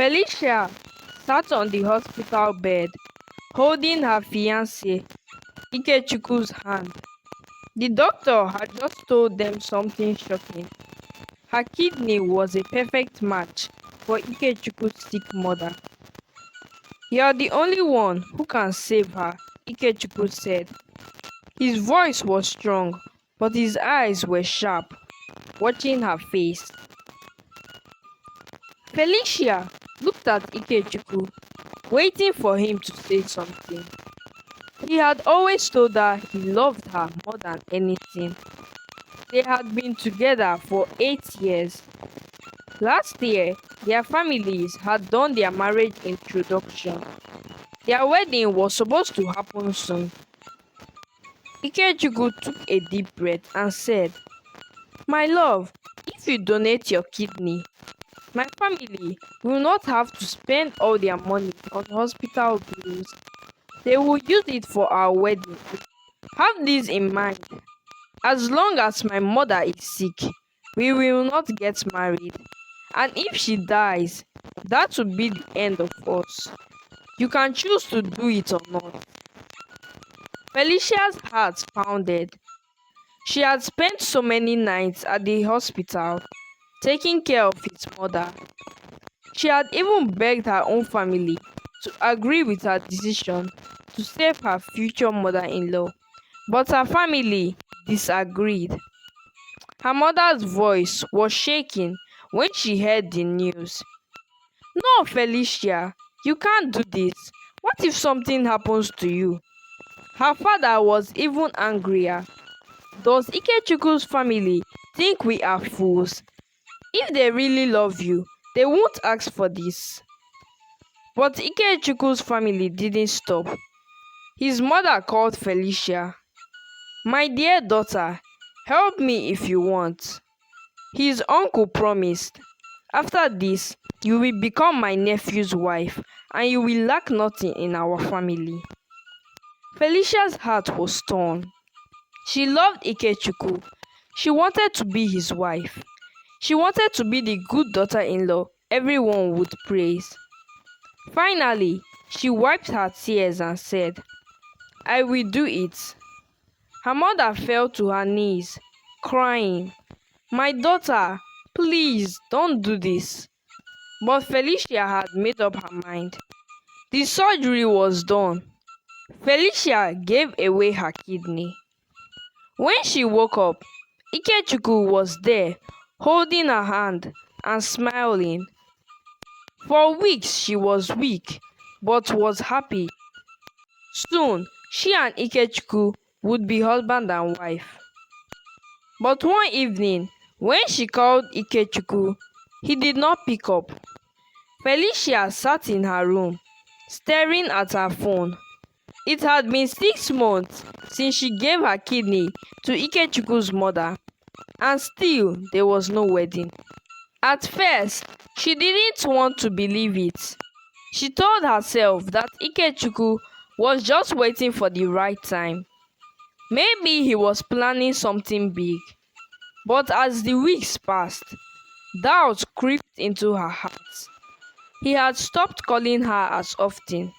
Felicia sat on the hospital bed, holding her fiancé, Ikechukwu's hand. The doctor had just told them something shocking. Her kidney was a perfect match for Ikechukwu's sick mother. "You're the only one who can save her," Ikechukwu said. His voice was strong, but his eyes were sharp, watching her face. Felicia looked at Ikechukwu, waiting for him to say something. He had always told her he loved her more than anything. They had been together for 8 years. Last year, their families had done their marriage introduction. Their wedding was supposed to happen soon. Ikechukwu took a deep breath and said, "My love, if you donate your kidney, my family will not have to spend all their money on hospital bills. They will use it for our wedding. Have this in mind. As long as my mother is sick, we will not get married. And if she dies, that will be the end of us. You can choose to do it or not." Felicia's heart pounded. She had spent so many nights at the hospital, taking care of his mother. She had even begged her own family to agree with her decision to save her future mother-in-law, but her family disagreed. Her mother's voice was shaking when she heard the news. "No, Felicia, you can't do this. What if something happens to you?" Her father was even angrier. "Does Ikechukwu's family think we are fools? If they really love you, they won't ask for this." But Ikechukwu's family didn't stop. His mother called Felicia. "My dear daughter, help me if you want." His uncle promised, "After this, you will become my nephew's wife and you will lack nothing in our family." Felicia's heart was torn. She loved Ikechukwu. She wanted to be his wife. She wanted to be the good daughter-in-law everyone would praise. Finally, she wiped her tears and said, "I will do it." Her mother fell to her knees, crying, "My daughter, please don't do this." But Felicia had made up her mind. The surgery was done. Felicia gave away her kidney. When she woke up, Ikechukwu was there, holding her hand and smiling. For weeks she was weak, but was happy. Soon, she and Ikechukwu would be husband and wife. But one evening, when she called Ikechukwu, he did not pick up. Felicia sat in her room, staring at her phone. It had been 6 months since she gave her kidney to Ikechukwu's mother, and still there was no wedding. At first, she didn't want to believe it. She told herself that Ikechukwu was just waiting for the right time. Maybe he was planning something big. But as the weeks passed, doubt crept into her heart. He had stopped calling her as often.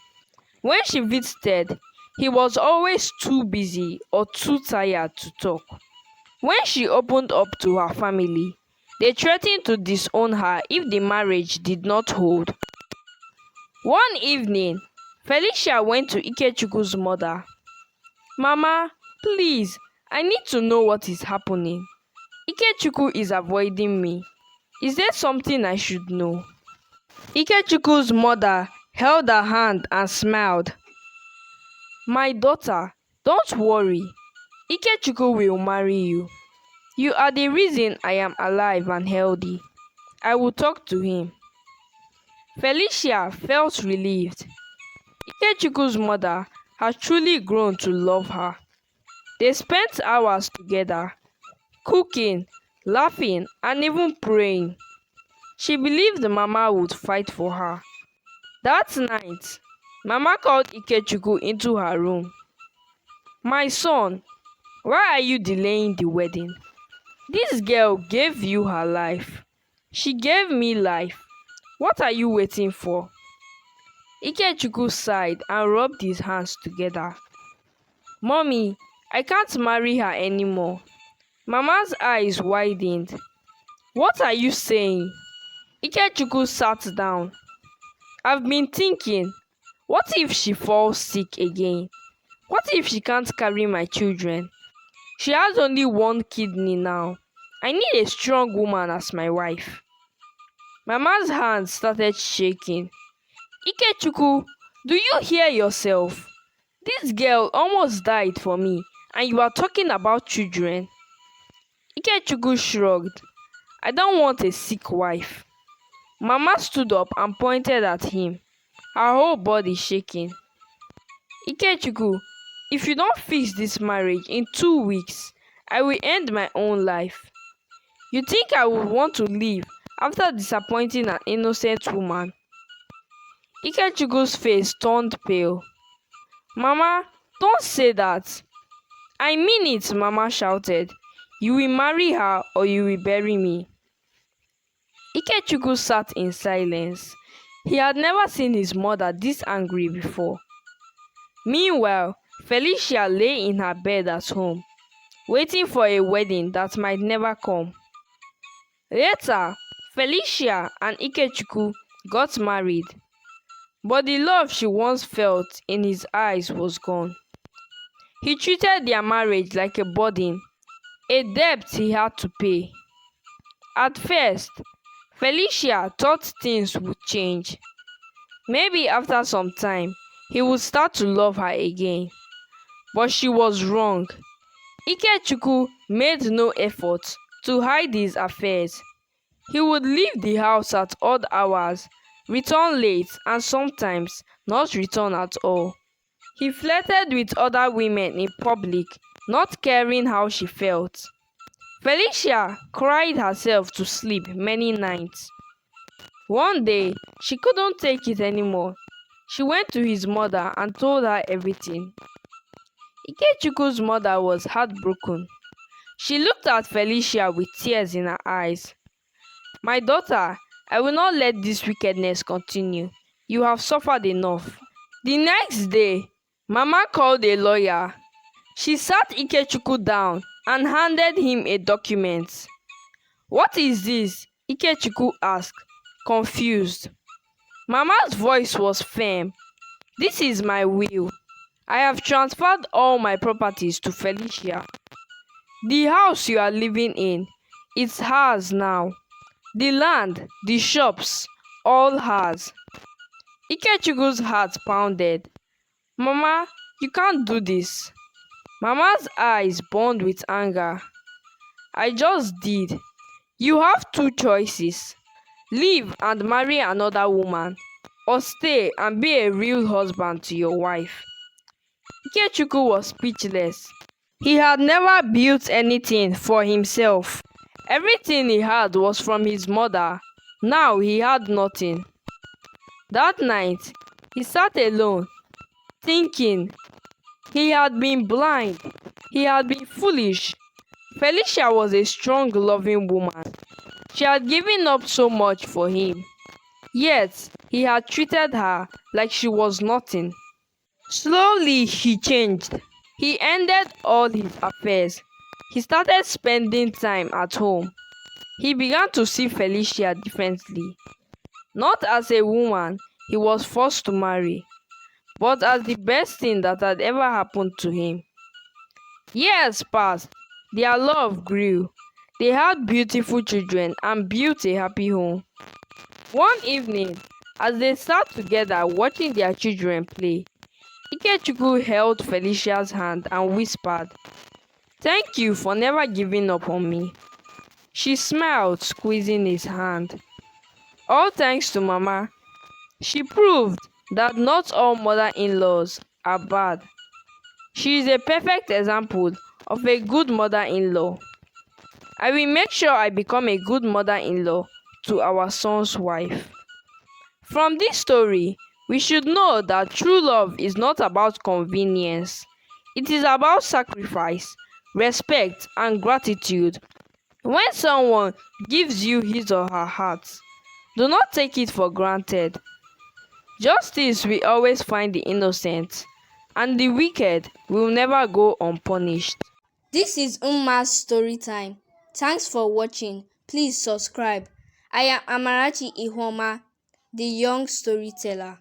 When she visited, he was always too busy or too tired to talk. When she opened up to her family, they threatened to disown her if the marriage did not hold. One evening, Felicia went to Ikechukwu's mother. "Mama, please, I need to know what is happening. Ikechukwu is avoiding me. Is there something I should know?" Ikechukwu's mother held her hand and smiled. "My daughter, don't worry. Ikechukwu will marry you. You are the reason I am alive and healthy. I will talk to him." Felicia felt relieved. Ikechukwu's mother had truly grown to love her. They spent hours together, cooking, laughing, and even praying. She believed Mama would fight for her. That night, Mama called Ikechukwu into her room. "My son, why are you delaying the wedding? This girl gave you her life. She gave me life. What are you waiting for? Ikechukwu sighed and rubbed his hands together. Mommy, I can't marry her anymore. Mama's eyes widened. What are you saying? Ikechukwu sat down. I've been thinking, what if she falls sick again? What if she can't carry my children? She has only one kidney now. I need a strong woman as my wife. Mama's hands started shaking. Ikechukwu, do you hear yourself? This girl almost died for me, and you are talking about children. Ikechukwu shrugged. I don't want a sick wife. Mama stood up and pointed at him, her whole body shaking. Ikechukwu, if you don't fix this marriage in 2 weeks, I will end my own life. You think I would want to live after disappointing an innocent woman? Ikechukwu's face turned pale. Mama, don't say that. I mean it, Mama shouted. You will marry her or you will bury me. Ikechukwu sat in silence. He had never seen his mother this angry before. Meanwhile, Felicia lay in her bed at home, waiting for a wedding that might never come. Later, Felicia and Ikechukwu got married, but the love she once felt in his eyes was gone. He treated their marriage like a burden, a debt he had to pay. At first, Felicia thought things would change. Maybe after some time, he would start to love her again. But she was wrong. Ikechukwu made no effort to hide his affairs. He would leave the house at odd hours, return late, and sometimes not return at all. He flirted with other women in public, not caring how she felt. Felicia cried herself to sleep many nights. One day, she couldn't take it anymore. She went to his mother and told her everything. Ikechukwu's mother was heartbroken. She looked at Felicia with tears in her eyes. My daughter, I will not let this wickedness continue. You have suffered enough. The next day, Mama called a lawyer. She sat Ikechukwu down and handed him a document. What is this? Ikechukwu asked, confused. Mama's voice was firm. This is my will. I have transferred all my properties to Felicia. The house you are living in, it's hers now. The land, the shops, all hers. Ikechukwu's heart pounded. Mama, you can't do this. Mama's eyes burned with anger. I just did. You have two choices. Leave and marry another woman, or stay and be a real husband to your wife. Ikechukwu was speechless. He had never built anything for himself. Everything he had was from his mother. Now he had nothing. That night, he sat alone, thinking. He had been blind. He had been foolish. Felicia was a strong, loving woman. She had given up so much for him. Yet, he had treated her like she was nothing. Slowly, he changed. He ended all his affairs. He started spending time at home. He began to see Felicia differently. Not as a woman he was forced to marry, but as the best thing that had ever happened to him. Years passed. Their love grew. They had beautiful children and built a happy home. One evening, as they sat together watching their children play, Ikechukwu held Felicia's hand and whispered, "Thank you for never giving up on me." She smiled, squeezing his hand. All thanks to Mama. She proved that not all mother-in-laws are bad. She is a perfect example of a good mother-in-law. I will make sure I become a good mother-in-law to our son's wife. From this story, we should know that true love is not about convenience. It is about sacrifice, respect, and gratitude. When someone gives you his or her heart, Do not take it for granted. Justice will always find the innocent, and the wicked will never go unpunished. This is Umma's story time. Thanks for watching. Please subscribe. I am Amarachi Ihoma, the young storyteller.